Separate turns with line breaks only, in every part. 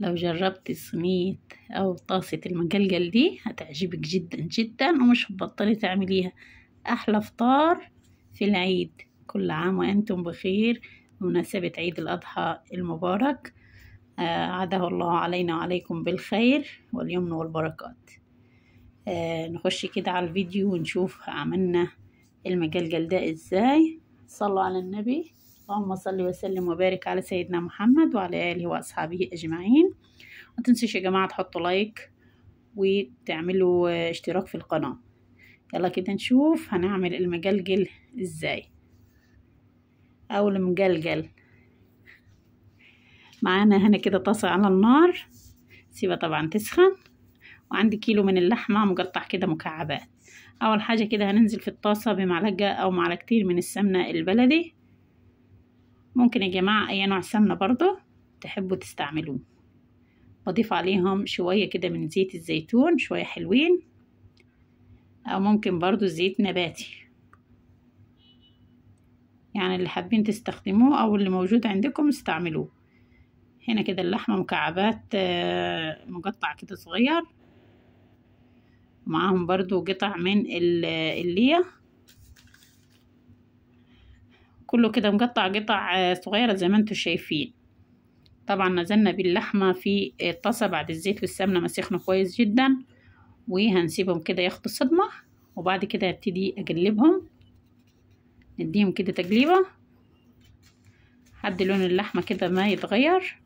لو جربت صينية أو طاسة المجلجل دي هتعجبك جدا جدا ومش هتبطلي تعمليها. أحلى فطار في العيد. كل عام وأنتم بخير بمناسبة عيد الأضحى المبارك. عاده الله علينا وعليكم بالخير واليمن والبركات. نخش كده على الفيديو ونشوف عملنا المجلجل ده ازاي. صلوا على النبي. اللهم صل وسلم وبارك على سيدنا محمد وعلى آله وأصحابه أجمعين. ما تنسوش يا جماعة تحطوا لايك وتعملوا اشتراك في القناة. يلا كده نشوف هنعمل المجلجل ازاي او المجلجل. معانا هنا كده طاسة على النار، سيبها طبعا تسخن، وعندي كيلو من اللحمة مقطع كده مكعبات. اول حاجة كده هننزل في الطاسة بمعلقة او معلقتين من السمنة البلدي. ممكن يا جماعة اي نوع سمنة برضو تحبوا تستعملوه. بضيف عليهم شوية كده من زيت الزيتون، شوية حلوين، او ممكن برضو زيت نباتي، يعني اللي حابين تستخدموه او اللي موجود عندكم استعملوه. هنا كده اللحمة مكعبات مقطع كده صغير، ومعاهم برضو قطع من اللية، كله كده مقطع قطع صغيرة زي ما انتوا شايفين. طبعا نزلنا باللحمة في الطاسة بعد الزيت والسمنة ما سخنوا كويس جدا، وهنسيبهم كده ياخدوا صدمة، وبعد كده هبتدي اقلبهم، نديهم كده تقليبة لحد لون اللحمة كده ما يتغير.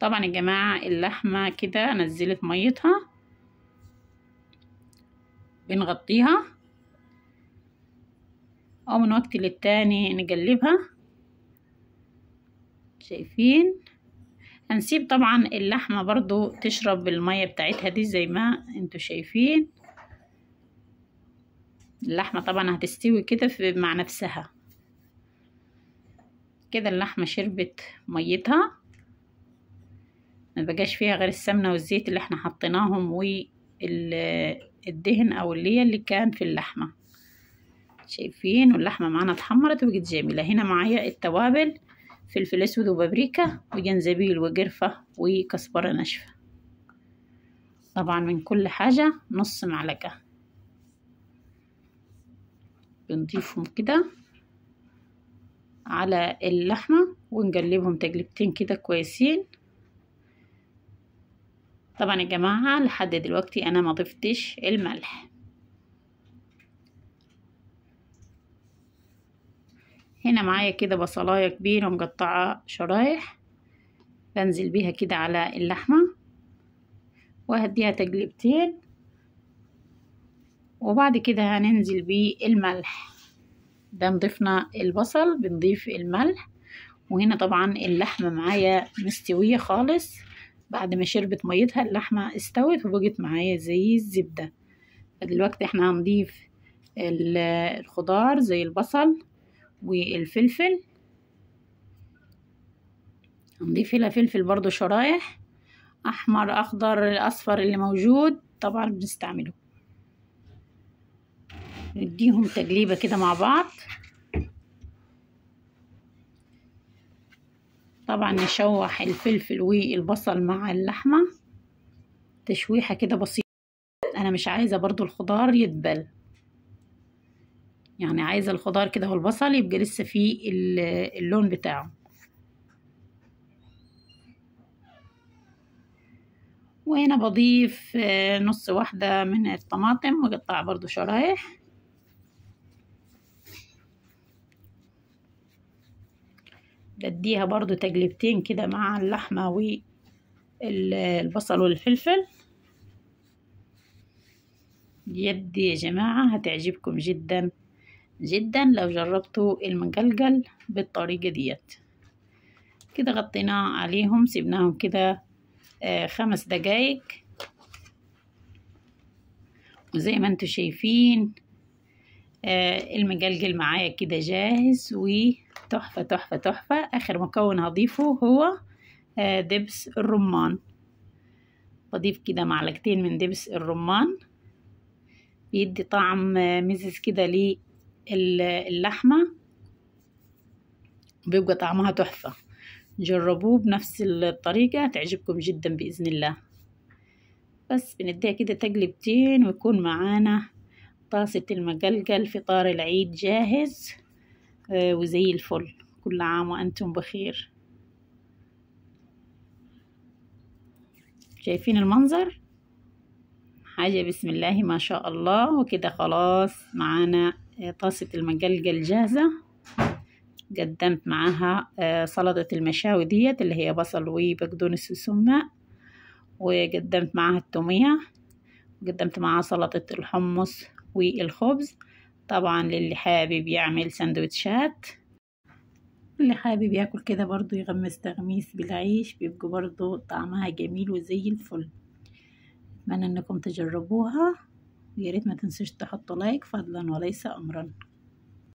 طبعا يا جماعة اللحمة كده نزلت ميتها، بنغطيها او من وقت للتاني نقلبها. شايفين؟ هنسيب طبعا اللحمة برضو تشرب المية بتاعتها دي زي ما انتوا شايفين. اللحمة طبعا هتستوي كده مع نفسها كده. اللحمة شربت ميتها، ما بقاش فيها غير السمنة والزيت اللي احنا حطيناهم والدهن او اللي كان في اللحمة. شايفين؟ واللحمة معانا اتحمرت وبقت جميلة. هنا معايا التوابل: فلفل اسود وبابريكا وجنزبيل وقرفة وكزبرة ناشفة. طبعا من كل حاجة نص معلقة. بنضيفهم كده على اللحمة ونقلبهم تقلبتين كده كويسين. طبعا يا جماعة لحد دلوقتي انا ما ضفتش الملح. هنا معايا كده بصلاية كبيرة مقطعة شرايح، بنزل بيها كده على اللحمة وهديها تقلبتين، وبعد كده هننزل بالملح. ده نضيفنا البصل بنضيف الملح. وهنا طبعا اللحمة معايا مستوية خالص، بعد ما شربت ميتها اللحمة استوت وبقت معايا زي الزبدة. دلوقتي احنا هنضيف الخضار زي البصل والفلفل. هنضيف لها فلفل برضو شرايح، احمر اخضر اصفر اللي موجود طبعا بنستعمله. نديهم تقليبة كده مع بعض. طبعا نشوح الفلفل والبصل مع اللحمة تشويحة كده بسيطة. انا مش عايزة برضو الخضار يدبل، يعني عايزة الخضار كده والبصل يبقى لسه فيه اللون بتاعه. وهنا بضيف نص واحدة من الطماطم مقطعة برضو شرايح. بديها برضو تقلبتين كده مع اللحمة والبصل والفلفل. يدي يا جماعة هتعجبكم جدا جدا لو جربتوا المجلجل بالطريقة ديت. كده غطيناه عليهم، سيبناهم كده 5 دقايق. وزي ما انتوا شايفين المجلجل معايا كده جاهز وتحفة تحفة تحفة. اخر مكون هضيفه هو دبس الرمان. بضيف كده معلقتين من دبس الرمان، بيدي طعم مزز كده اللحمة بيبقى طعمها تحفة. جربوه بنفس الطريقة تعجبكم جدا بإذن الله. بس بنديها كده تقلبتين ويكون معانا طاسة المقلقل. فطار العيد جاهز وزي الفل. كل عام وأنتم بخير. شايفين المنظر؟ حاجة بسم الله ما شاء الله. وكده خلاص معانا طاسة المقلقل جاهزة. قدمت معاها سلطة المشاوي ديت اللي هي بصل وبقدونس وسماء، وقدمت معاها التومية، وقدمت معاها سلطة الحمص والخبز. طبعا للي حابب يعمل سندوتشات، اللي حابب ياكل كده برضو يغمس تغميس بالعيش، بيبقى برضو طعمها جميل وزي الفل. اتمنى انكم تجربوها، وياريت ما تنسوش تحطوا لايك فضلا وليس امرا.